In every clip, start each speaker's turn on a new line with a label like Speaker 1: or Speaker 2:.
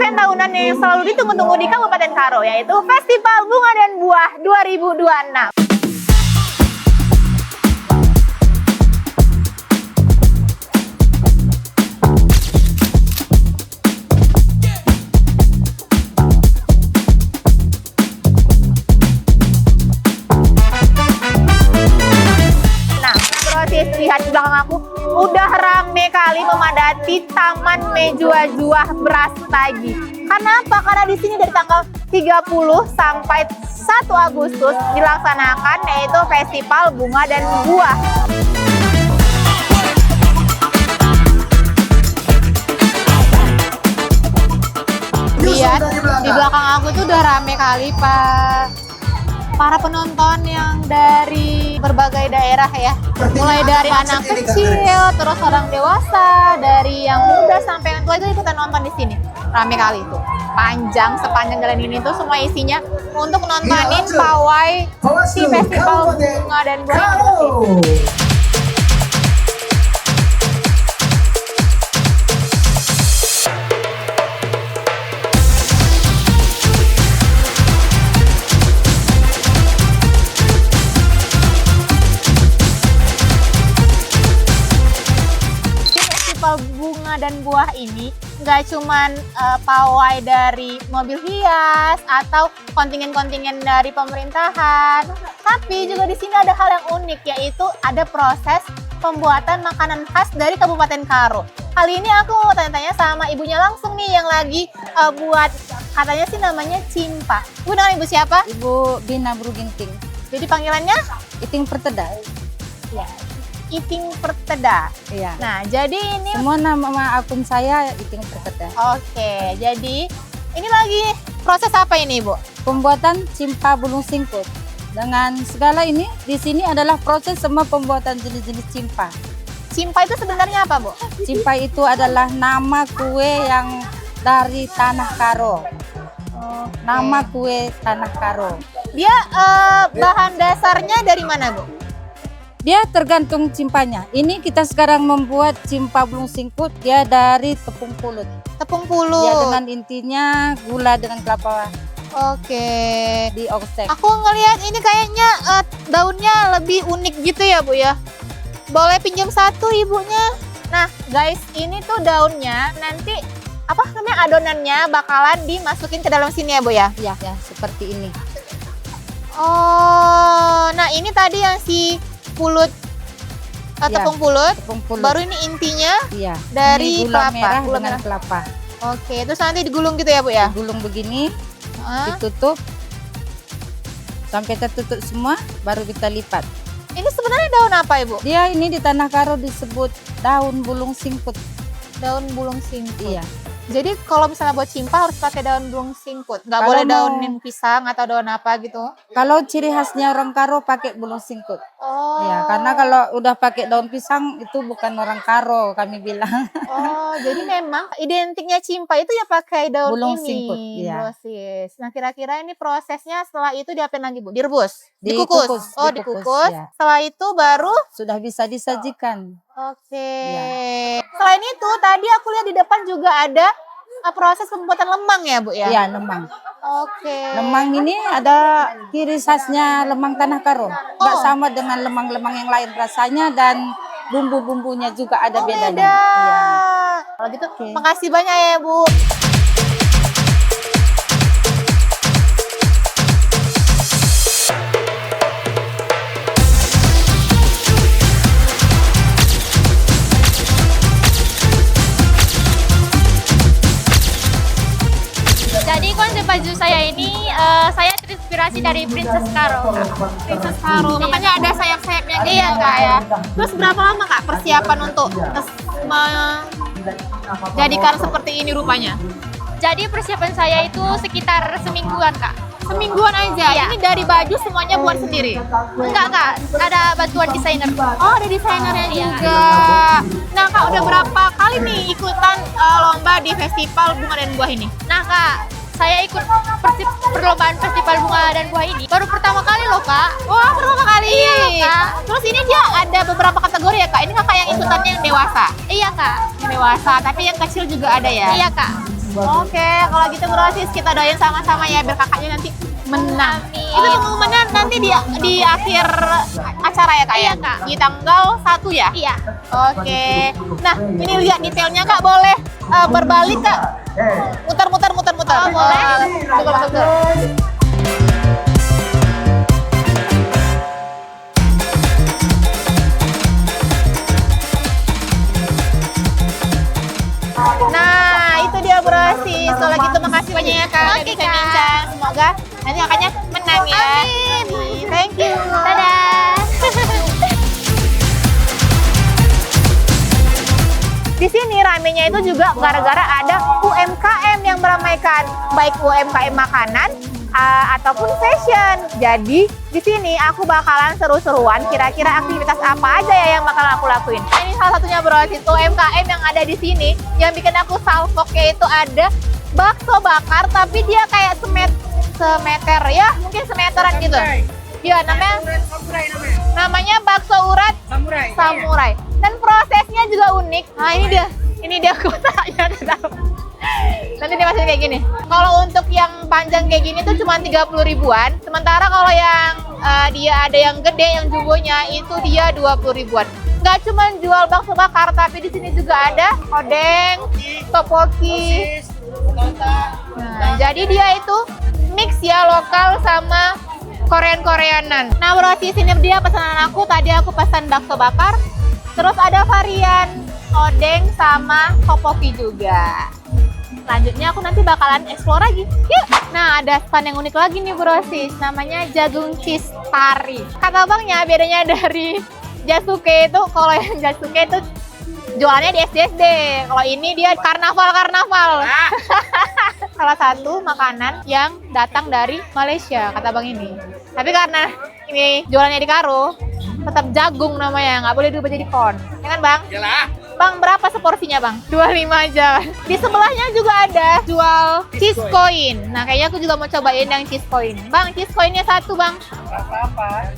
Speaker 1: event tahunan yang selalu ditunggu-tunggu di Kabupaten Karo, yaitu Festival Bunga dan Buah 2026. Lihat di belakang aku, udah rame kali memadati Taman Mejua-Juah Brastagi. Kenapa? Karena di sini dari tanggal 30 sampai 1 Agustus dilaksanakan yaitu Festival Bunga dan Buah. Lihat di belakang aku tuh udah rame kali para penonton yang dari berbagai daerah ya, mulai dari anak kecil, terus orang dewasa, dari yang muda sampai yang tua itu ikutan nonton di sini. Rame kali itu, sepanjang jalan ini tuh semua isinya untuk nontonin pawai si Festival Bunga dan Buah ini. Bunga dan Buah ini nggak cuman pawai dari mobil hias atau kontingen-kontingen dari pemerintahan, tapi juga di sini ada hal yang unik, yaitu ada proses pembuatan makanan khas dari Kabupaten Karo. Kali ini aku mau tanya-tanya sama ibunya langsung nih yang lagi buat, katanya sih namanya cimpa. Ibu nama ibu siapa?
Speaker 2: Ibu Bina Bruginting.
Speaker 1: Jadi panggilannya?
Speaker 2: Iting Perteda.
Speaker 1: Ya. Iting Perteda.
Speaker 2: Iya.
Speaker 1: Nah, jadi ini
Speaker 2: semua nama akun saya Iting Perteda.
Speaker 1: Oke, jadi ini lagi proses apa ini, Bu?
Speaker 2: Pembuatan cimpa bulung singkut. Dengan segala ini, di sini adalah proses semua pembuatan jenis-jenis cimpa.
Speaker 1: Cimpa itu sebenarnya apa, Bu?
Speaker 2: Cimpa itu adalah nama kue yang dari Tanah Karo. Nama kue Tanah Karo.
Speaker 1: Dia bahan dasarnya dari mana, Bu?
Speaker 2: Dia tergantung cimpanya. Ini kita sekarang membuat cimpa bulung singkut, dia dari tepung pulut.
Speaker 1: Tepung pulut.
Speaker 2: Ya, dengan intinya gula dengan kelapa.
Speaker 1: Oke.
Speaker 2: Dioksek.
Speaker 1: Aku ngelihat ini kayaknya daunnya lebih unik gitu ya, Bu ya. Boleh pinjam satu ibunya. Nah, guys, ini tuh daunnya nanti apa namanya adonannya bakalan dimasukin ke dalam sini ya, Bu ya.
Speaker 2: Ya, seperti ini.
Speaker 1: Oh, nah ini tadi yang si pulut tepung pulut. Baru ini intinya dari
Speaker 2: gula
Speaker 1: kelapa,
Speaker 2: merah
Speaker 1: gula
Speaker 2: dengan
Speaker 1: merah.
Speaker 2: kelapa.
Speaker 1: Oke, terus nanti digulung gitu ya, Bu ya?
Speaker 2: Digulung begini, ditutup sampai tertutup semua, baru kita lipat.
Speaker 1: Ini sebenarnya daun apa, Ibu?
Speaker 2: Dia ini di Tanah Karo disebut daun bulung singkut.
Speaker 1: Daun bulung singkut.
Speaker 2: Iya.
Speaker 1: Jadi kalau misalnya buat cimpa harus pakai daun bulung singkut, nggak boleh daun pisang atau daun apa gitu?
Speaker 2: Kalau ciri khasnya orang Karo pakai bulung singkut.
Speaker 1: Oh.
Speaker 2: Ya, karena kalau udah pakai daun pisang itu bukan orang Karo, kami bilang.
Speaker 1: Oh, jadi memang identiknya cimpa itu ya pakai daun
Speaker 2: bulung
Speaker 1: ini.
Speaker 2: Singkut, iya.
Speaker 1: Dosis. Nah, kira-kira ini prosesnya setelah itu diapain lagi, Bu? Direbus?
Speaker 2: Dikukus.
Speaker 1: Oh, dikukus. Ya. Setelah itu baru
Speaker 2: sudah bisa disajikan.
Speaker 1: Oke. Ya. Selain itu, tadi aku lihat di depan juga ada proses pembuatan lemang ya, Bu ya?
Speaker 2: Iya, lemang.
Speaker 1: Oke.
Speaker 2: Lemang ini ada ciri khasnya lemang Tanah Karo. Nggak sama dengan lemang-lemang yang lain rasanya dan bumbu-bumbunya juga ada bedanya.
Speaker 1: Beda.
Speaker 2: Iya.
Speaker 1: Kalau gitu, makasih banyak ya, Bu.
Speaker 3: Jadi konsep baju saya ini saya terinspirasi dari Princess Karo.
Speaker 1: Princess Karo, makanya ada sayap-sayapnya gitu. Iya, Kak ya. Terus berapa lama, Kak, persiapan untuk menjadikan seperti ini rupanya?
Speaker 3: Jadi persiapan saya itu sekitar semingguan, Kak.
Speaker 1: Semingguan aja?
Speaker 3: Iya.
Speaker 1: Ini dari baju semuanya buat sendiri?
Speaker 3: Enggak, Kak. Ada bantuan desainer.
Speaker 1: Oh, ada desainernya juga. Nah, Kak, udah berapa kali nih ikutan lomba di Festival Bunga dan Buah ini?
Speaker 3: Nah, Kak, saya ikut perlombaan Festival Bunga dan Buah ini baru pertama kali loh, Kak.
Speaker 1: Wah, pertama kali.
Speaker 3: Iya loh, Kak.
Speaker 1: Terus ini dia ada beberapa kategori ya, Kak? Ini Kakak yang ikutannya yang dewasa?
Speaker 3: Iya, Kak.
Speaker 1: Yang dewasa, tapi yang kecil juga ada ya?
Speaker 3: Iya, Kak.
Speaker 1: Oke, kalau gitu Bro Sis, kita doain sama-sama ya biar kakaknya nanti menang. Itu pengumumannya nanti di akhir acara ya Kak ya?
Speaker 3: Iya, Kak.
Speaker 1: Di tanggal 1 ya?
Speaker 3: Iya.
Speaker 1: Oke. Nah, ini lihat detailnya Kak, boleh berbalik Kak. Muter.
Speaker 3: Oh, boleh.
Speaker 1: Betul. Nah, itu dia Bro Sis. Kalau gitu makasih banyak ya Kak.
Speaker 3: Oke,
Speaker 1: Bisa
Speaker 3: Kak.
Speaker 1: bincang. Semoga nanti kakaknya menang ya.
Speaker 3: Amin.
Speaker 1: Thank you.
Speaker 3: Dadah.
Speaker 1: Di sini ramenya itu juga gara-gara ada UMKM yang meramaikan, baik UMKM makanan ataupun fashion. Jadi di sini aku bakalan seru-seruan. Kira-kira aktivitas apa aja ya yang bakalan aku lakuin? Nah, ini salah satunya Bro Sis, UMKM yang ada di sini yang bikin aku salfok, yaitu ada bakso bakar, tapi dia kayak semeter ya, mungkin semeteran gitu. Ya, namanya bakso urat samurai. Dan prosesnya juga unik. Nah, ini dia kotaknya ke dalam. Nanti dia masih kayak gini. Kalau untuk yang panjang kayak gini tuh cuma 30 ribuan. Sementara kalau yang dia ada yang gede, yang jumbonya itu dia 20 ribuan. Nggak cuma jual bakso bakar, tapi di sini juga ada odeng, topoki. Nah, jadi dia itu mix ya, lokal sama Korean-Koreanan. Nah, Bro Sis, ini dia pesanan aku. Tadi aku pesan bakso bakar. Terus ada varian odeng sama topoki juga. Selanjutnya aku nanti bakalan explore lagi. Yuk! Nah, ada stand yang unik lagi nih Bro Sis. Namanya jagung cheese tari. Kata abangnya bedanya dari Jasuke itu, kalau yang Jasuke itu jualannya di SD. Kalau ini dia karnaval. Salah satu makanan yang datang dari Malaysia, kata bang ini. Tapi karena ini jualannya di Karo, tetap jagung namanya, nggak boleh diubah jadi kon. Ya kan bang?
Speaker 4: Iyalah.
Speaker 1: Bang, berapa seporsinya bang? 25 aja. Di sebelahnya juga ada jual cheese coin. Nah, kayaknya aku juga mau cobain yang cheese coin. Bang, cheese coinnya satu bang.
Speaker 4: Rasa apa?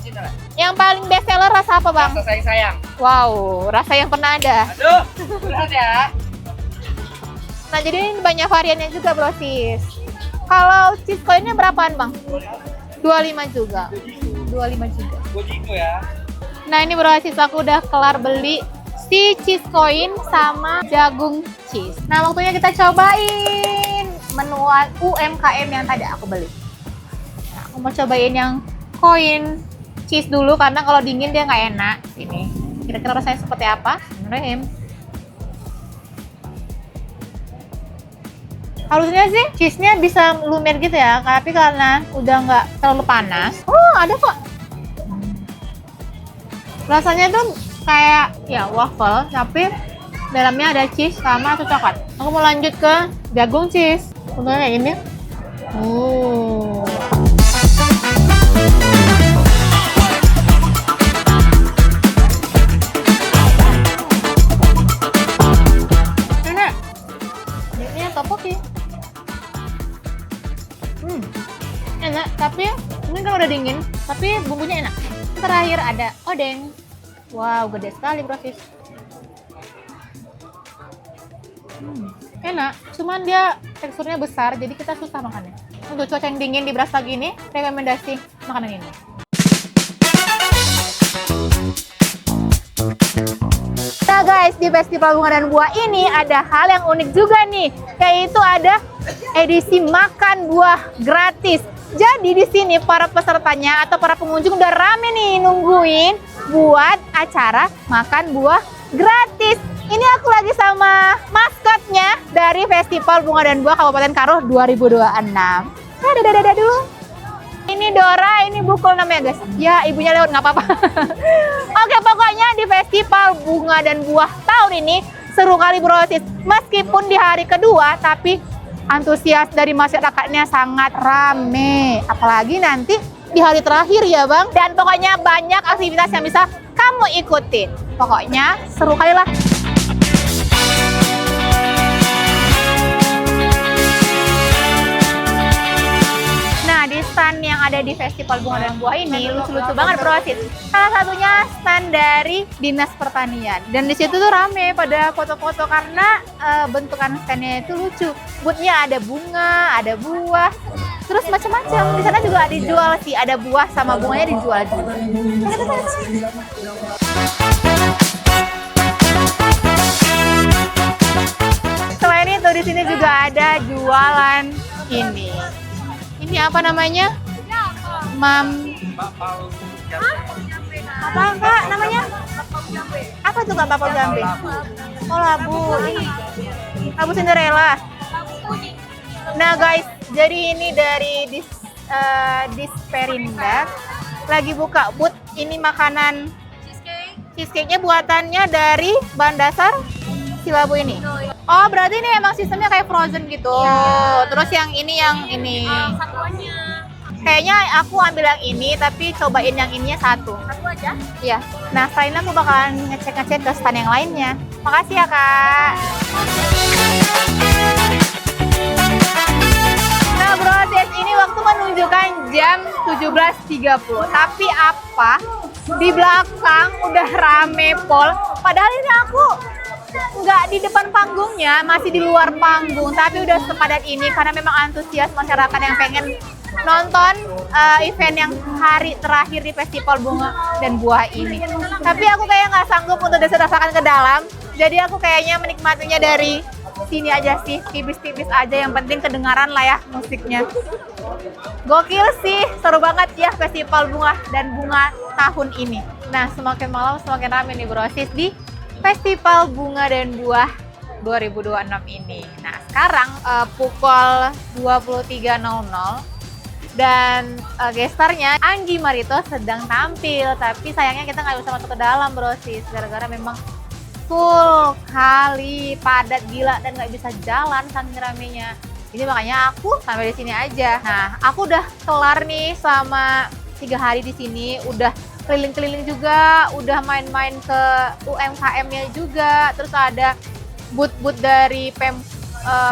Speaker 1: Yang paling best seller rasa apa bang?
Speaker 4: Rasa sayang.
Speaker 1: Wow, rasa yang pernah ada.
Speaker 4: Aduh, berat ya.
Speaker 1: Nah, jadi ini banyak variannya juga Bro Sis. Kalau cheese coinnya berapaan bang? 25 juga. 25 juga.
Speaker 4: Gojiko ya.
Speaker 1: Nah, ini Bro Sis, aku udah kelar beli si cheese coin sama jagung cheese. Nah, waktunya kita cobain menu UMKM yang tadi aku beli. Nah, aku mau cobain yang coin cheese dulu karena kalau dingin dia nggak enak. Ini kira-kira rasanya seperti apa? Bismillahirrahmanirrahim. Harusnya sih cheese-nya bisa lumer gitu ya, tapi karena udah nggak terlalu panas. Oh, ada kok. Rasanya tuh kayak ya waffle, tapi dalamnya ada cheese sama coklat. Aku mau lanjut ke jagung cheese. Contohnya kayak ini. Ini topoki. Enak, tapi ini kan udah dingin, tapi bumbunya enak. Terakhir ada odeng. Wow, gede sekali Bro Sis. Enak, cuman dia teksturnya besar, jadi kita susah makannya. Untuk cuaca yang dingin di Brastagi gini, rekomendasi makanan ini. Nah guys, di Festival Bunga dan Buah ini ada hal yang unik juga nih, yaitu ada edisi makan buah gratis. Jadi di sini para pesertanya atau para pengunjung udah rame nih nungguin buat acara makan buah gratis. Ini aku lagi sama maskotnya dari Festival Bunga dan Buah Kabupaten Karo 2026. Dadah dulu. Ini Dora, ini Bukul namanya guys. Ya, ibunya lewat nggak apa-apa. Oke, pokoknya di Festival Bunga dan Buah tahun ini seru kali Bro Sis. Meskipun di hari kedua, tapi antusias dari masyarakatnya sangat rame. Apalagi nanti di hari terakhir ya bang. Dan pokoknya banyak aktivitas yang bisa kamu ikutin. Pokoknya seru kali lah. Nah, di stand yang ada di Festival Bunga dan Buah ini lucu-lucu banget bro Sid. Salah satunya stand dari Dinas Pertanian. Dan di situ tuh rame pada foto-foto karena bentukan standnya itu lucu. Boothnya ada bunga, ada buah, terus macam-macam. Di sana juga ada dijual sih, ada buah sama bunganya dijual juga. Selain itu di sini juga ada jualan ini. Ini apa namanya? Apa Kak namanya? Apa tuh Kak Papau Jambe? Oh labu. Ini labu Cinderella. Nah guys, jadi ini dari Disperinda lagi buka booth. Ini makanan cheesecake-nya buatannya dari bahan dasar si labu ini. Oh berarti ini emang sistemnya kayak frozen gitu. Terus yang ini kayaknya aku ambil yang ini tapi cobain yang ininya satu aja. Iya. Nah setelah ini aku bakalan ngecek ke stand yang lainnya. Makasih ya Kak. Nah bro, ini waktu menunjukkan jam 17.30. Tapi apa? Di belakang udah rame pol. Padahal ini aku nggak di depan panggungnya, masih di luar panggung. Tapi udah sepadat ini karena memang antusias masyarakat yang pengen nonton event yang hari terakhir di Festival Bunga dan Buah ini. Tapi aku kayak nggak sanggup untuk desek-desakan ke dalam. Jadi aku kayaknya menikmatinya dari sini aja sih, tipis-tipis aja. Yang penting kedengaran lah ya musiknya. Gokil sih, seru banget ya Festival Bunga dan Bunga tahun ini. Nah semakin malam semakin ramai nih brosis di Festival Bunga dan Buah 2026 ini. Nah sekarang pukul 23.00 dan gestarnya Anggi Marito sedang tampil, tapi sayangnya kita nggak bisa masuk ke dalam brosis gara-gara memang full kali, padat gila dan nggak bisa jalan saking ramenya. Jadi makanya aku sampai di sini aja. Nah aku udah kelar nih selama 3 hari di sini, udah keliling-keliling juga, udah main-main ke UMKM-nya juga, terus ada booth-booth dari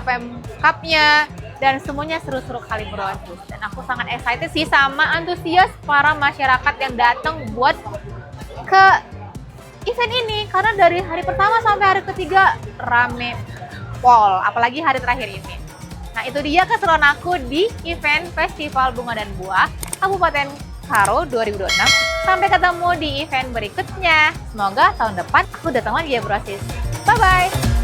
Speaker 1: Pemkapnya. Dan semuanya seru-seru kali brosis. Dan aku sangat excited sih sama antusias para masyarakat yang datang buat ke event ini. Karena dari hari pertama sampai hari ketiga rame pol. Apalagi hari terakhir ini. Nah itu dia keseruan aku di event Festival Bunga dan Buah Kabupaten Karo 2026. Sampai ketemu di event berikutnya. Semoga tahun depan aku datang lagi ya brosis. Bye-bye!